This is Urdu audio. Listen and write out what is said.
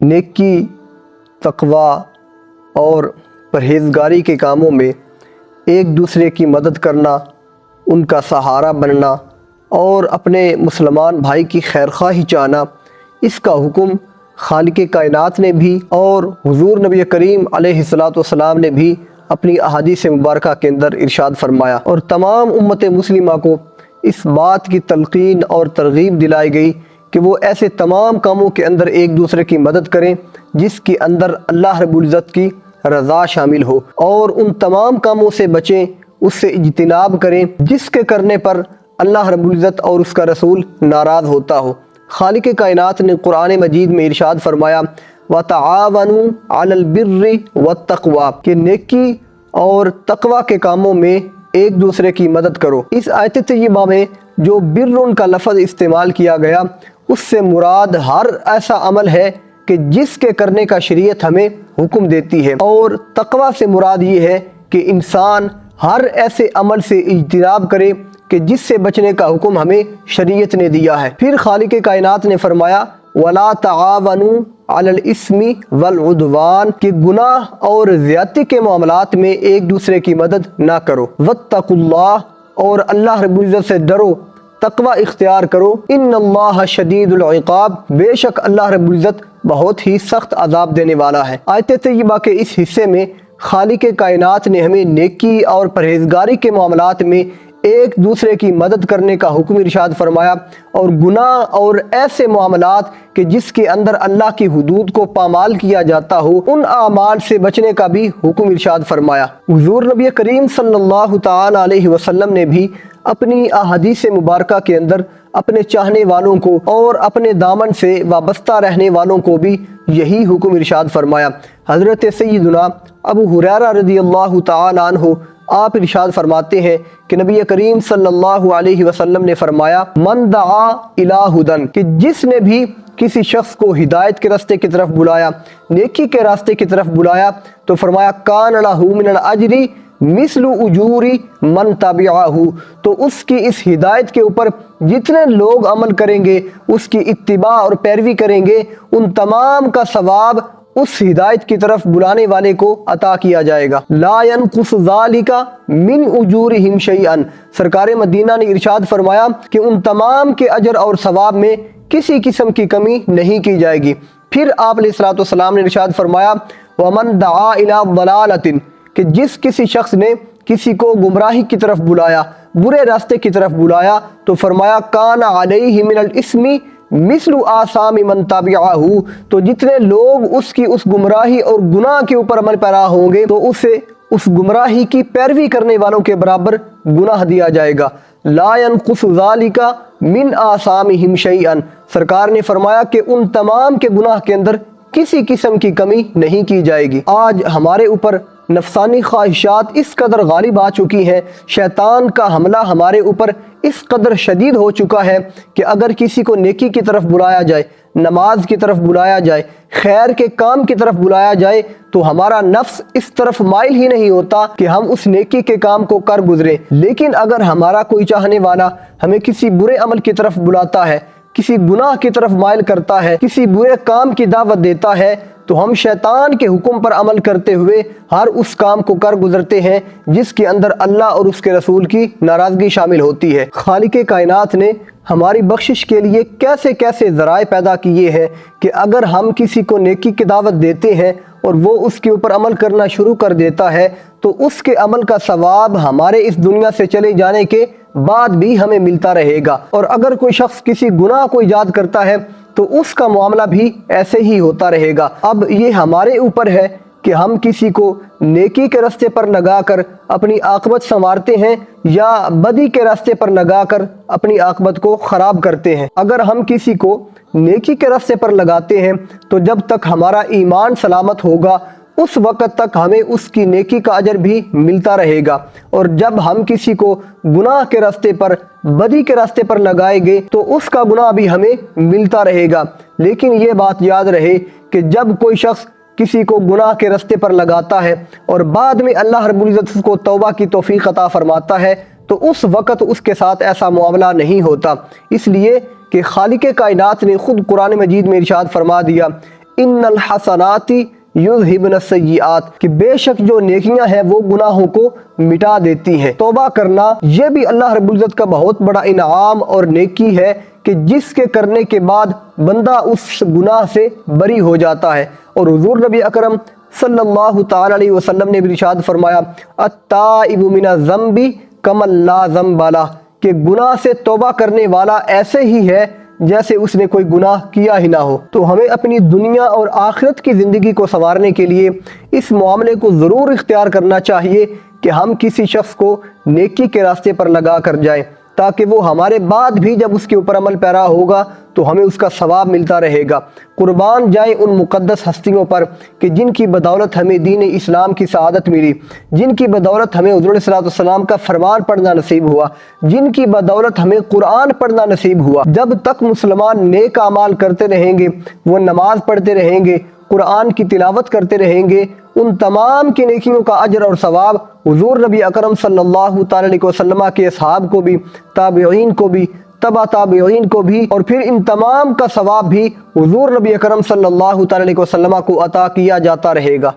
نیکی، تقوی اور پرہیزگاری کے کاموں میں ایک دوسرے کی مدد کرنا، ان کا سہارا بننا اور اپنے مسلمان بھائی کی خیرخواہی چاہنا، اس کا حکم خالق کائنات نے بھی اور حضور نبی کریم علیہ السلام نے بھی اپنی احادیث مبارکہ کے اندر ارشاد فرمایا، اور تمام امت مسلمہ کو اس بات کی تلقین اور ترغیب دلائی گئی کہ وہ ایسے تمام کاموں کے اندر ایک دوسرے کی مدد کریں جس کے اندر اللہ رب العزت کی رضا شامل ہو، اور ان تمام کاموں سے بچیں، اس سے اجتناب کریں جس کے کرنے پر اللہ رب العزت اور اس کا رسول ناراض ہوتا ہو۔ خالق کائنات نے قرآن مجید میں ارشاد فرمایا وَتَعَاوَنُوا عَلَى الْبِرِّ وَالتَّقْوَى کہ نیکی اور تقوی کے کاموں میں ایک دوسرے کی مدد کرو۔ اس آیت طیبہ میں جو برٌ کا لفظ استعمال کیا گیا، اس سے مراد ہر ایسا عمل ہے کہ جس کے کرنے کا شریعت ہمیں حکم دیتی ہے، اور تقوی سے مراد یہ ہے کہ انسان ہر ایسے عمل سے اجتناب کرے کہ جس سے بچنے کا حکم ہمیں شریعت نے دیا ہے۔ پھر خالق کائنات نے فرمایا وَلَا تَعَاوَنُوا عَلَى الْإِثْمِ وَالْعُدْوَانِ کہ گناہ اور زیادتی کے معاملات میں ایک دوسرے کی مدد نہ کرو۔ وَاتَّقُوا اللَّهَ اور اللہ رب العزت سے ڈرو، تقوی اختیار کرو۔ ان اللہ شدید العقاب بے شک اللہ رب العزت بہت ہی سخت عذاب دینے والا ہے۔ آیت طیبہ کے اس حصے میں خالق کائنات نے ہمیں نیکی اور پرہیزگاری کے معاملات میں ایک دوسرے کی مدد کرنے کا حکم ارشاد فرمایا، اور گناہ اور ایسے معاملات کہ جس کے اندر اللہ کی حدود کو پامال کیا جاتا ہو، ان اعمال سے بچنے کا بھی حکم ارشاد فرمایا۔ حضور نبی کریم صلی اللہ تعالی علیہ وسلم نے بھی اپنی احادیث مبارکہ کے اندر اپنے چاہنے والوں کو اور اپنے دامن سے وابستہ رہنے والوں کو بھی یہی حکم ارشاد فرمایا۔ حضرت سیدنا ابو ہریرہ رضی اللہ تعالی عنہ آپ ارشاد فرماتے ہیں کہ نبی کریم صلی اللہ علیہ وسلم نے فرمایا من دعا الی ہدی کہ جس نے بھی کسی شخص کو ہدایت کے راستے کی طرف بلایا، نیکی کے راستے کی طرف بلایا، تو فرمایا کان لہ من الاجر مثل اجور من تبعہ تو اس کی اس ہدایت کے اوپر جتنے لوگ عمل کریں گے، اس کی اتباع اور پیروی کریں گے، ان تمام کا ثواب اس ہدایت کی طرف بلانے والے کو عطا کیا جائے گا۔ لا ينقص ذلك من اجورهم شيئا سرکار مدینہ نے ارشاد فرمایا کہ ان تمام کے اجر اور ثواب میں کسی قسم کی کمی نہیں کی جائے گی۔ پھر آپ علیہ الصلوۃ والسلام نے ارشاد فرمایا ومن دعا الى ضلالۃ کہ جس کسی شخص نے کسی کو گمراہی کی طرف بلایا، برے راستے کی طرف بلایا، تو فرمایا کان علیہ من الاسم مثل آثام من تبعہ تو جتنے لوگ اس کی اس گمراہی اور گناہ کے اوپر عمل پیرا ہوں گے تو اسے اس گمراہی کی پیروی کرنے والوں کے برابر گناہ دیا جائے گا۔ لا ينقص ذلك من آثامہم شیئا سرکار نے فرمایا کہ ان تمام کے گناہ کے اندر کسی قسم کی کمی نہیں کی جائے گی۔ آج ہمارے اوپر نفسانی خواہشات اس قدر غالب آ چکی ہیں، شیطان کا حملہ ہمارے اوپر اس قدر شدید ہو چکا ہے کہ اگر کسی کو نیکی کی طرف بلایا جائے، نماز کی طرف بلایا جائے، خیر کے کام کی طرف بلایا جائے، تو ہمارا نفس اس طرف مائل ہی نہیں ہوتا کہ ہم اس نیکی کے کام کو کر گزریں۔ لیکن اگر ہمارا کوئی چاہنے والا ہمیں کسی برے عمل کی طرف بلاتا ہے، کسی گناہ کی طرف مائل کرتا ہے، کسی برے کام کی دعوت دیتا ہے، تو ہم شیطان کے حکم پر عمل کرتے ہوئے ہر اس کام کو کر گزرتے ہیں جس کے اندر اللہ اور اس کے رسول کی ناراضگی شامل ہوتی ہے۔ خالق کائنات نے ہماری بخشش کے لیے کیسے کیسے ذرائع پیدا کیے ہیں کہ اگر ہم کسی کو نیکی کی دعوت دیتے ہیں اور وہ اس کے اوپر عمل کرنا شروع کر دیتا ہے، تو اس کے عمل کا ثواب ہمارے اس دنیا سے چلے جانے کے بعد بھی ہمیں ملتا رہے گا، اور اگر کوئی شخص کسی گناہ کو ایجاد کرتا ہے تو اس کا معاملہ بھی ایسے ہی ہوتا رہے گا۔ اب یہ ہمارے اوپر ہے کہ ہم کسی کو نیکی کے راستے پر لگا کر اپنی عاقبت سنوارتے ہیں یا بدی کے راستے پر لگا کر اپنی عاقبت کو خراب کرتے ہیں۔ اگر ہم کسی کو نیکی کے راستے پر لگاتے ہیں تو جب تک ہمارا ایمان سلامت ہوگا اس وقت تک ہمیں اس کی نیکی کا اجر بھی ملتا رہے گا، اور جب ہم کسی کو گناہ کے راستے پر، بدی کے راستے پر لگائیں گے تو اس کا گناہ بھی ہمیں ملتا رہے گا۔ لیکن یہ بات یاد رہے کہ جب کوئی شخص کسی کو گناہ کے راستے پر لگاتا ہے اور بعد میں اللہ رب العزت اس کو توبہ کی توفیق عطا فرماتا ہے، تو اس وقت اس کے ساتھ ایسا معاملہ نہیں ہوتا، اس لیے کہ خالق کائنات نے خود قرآن مجید میں ارشاد فرما دیا ان الحسناتی یذہبن السیئات، کہ بے شک جو نیکیاں ہیں وہ گناہوں کو مٹا دیتی ہیں۔ توبہ کرنا یہ بھی اللہ رب العزت کا بہت بڑا انعام اور نیکی ہے کہ جس کے کرنے کے بعد بندہ اس گناہ سے بری ہو جاتا ہے۔ اور حضور نبی اکرم صلی اللہ تعالی علیہ وسلم نے بھی ارشاد فرمایا التائب من الذنب کمن لا ذنب لہ، کہ گناہ سے توبہ کرنے والا ایسے ہی ہے جیسے اس نے کوئی گناہ کیا ہی نہ ہو۔ تو ہمیں اپنی دنیا اور آخرت کی زندگی کو سنوارنے کے لیے اس معاملے کو ضرور اختیار کرنا چاہیے کہ ہم کسی شخص کو نیکی کے راستے پر لگا کر جائیں، تاکہ وہ ہمارے بعد بھی جب اس کے اوپر عمل پیرا ہوگا تو ہمیں اس کا ثواب ملتا رہے گا۔ قربان جائیں ان مقدس ہستیوں پر کہ جن کی بدولت ہمیں دین اسلام کی سعادت ملی، جن کی بدولت ہمیں حضور علیہ السلام کا فرمان پڑھنا نصیب ہوا، جن کی بدولت ہمیں قرآن پڑھنا نصیب ہوا۔ جب تک مسلمان نیک اعمال کرتے رہیں گے، وہ نماز پڑھتے رہیں گے، قرآن کی تلاوت کرتے رہیں گے، ان تمام کی نیکیوں کا اجر اور ثواب حضور نبی اکرم صلی اللہ تعالی علیہ وسلم کے اصحاب کو بھی، تابعین کو بھی، تبع تابعین کو بھی، اور پھر ان تمام کا ثواب بھی حضور نبی اکرم صلی اللہ تعالی علیہ وسلم کو عطا کیا جاتا رہے گا۔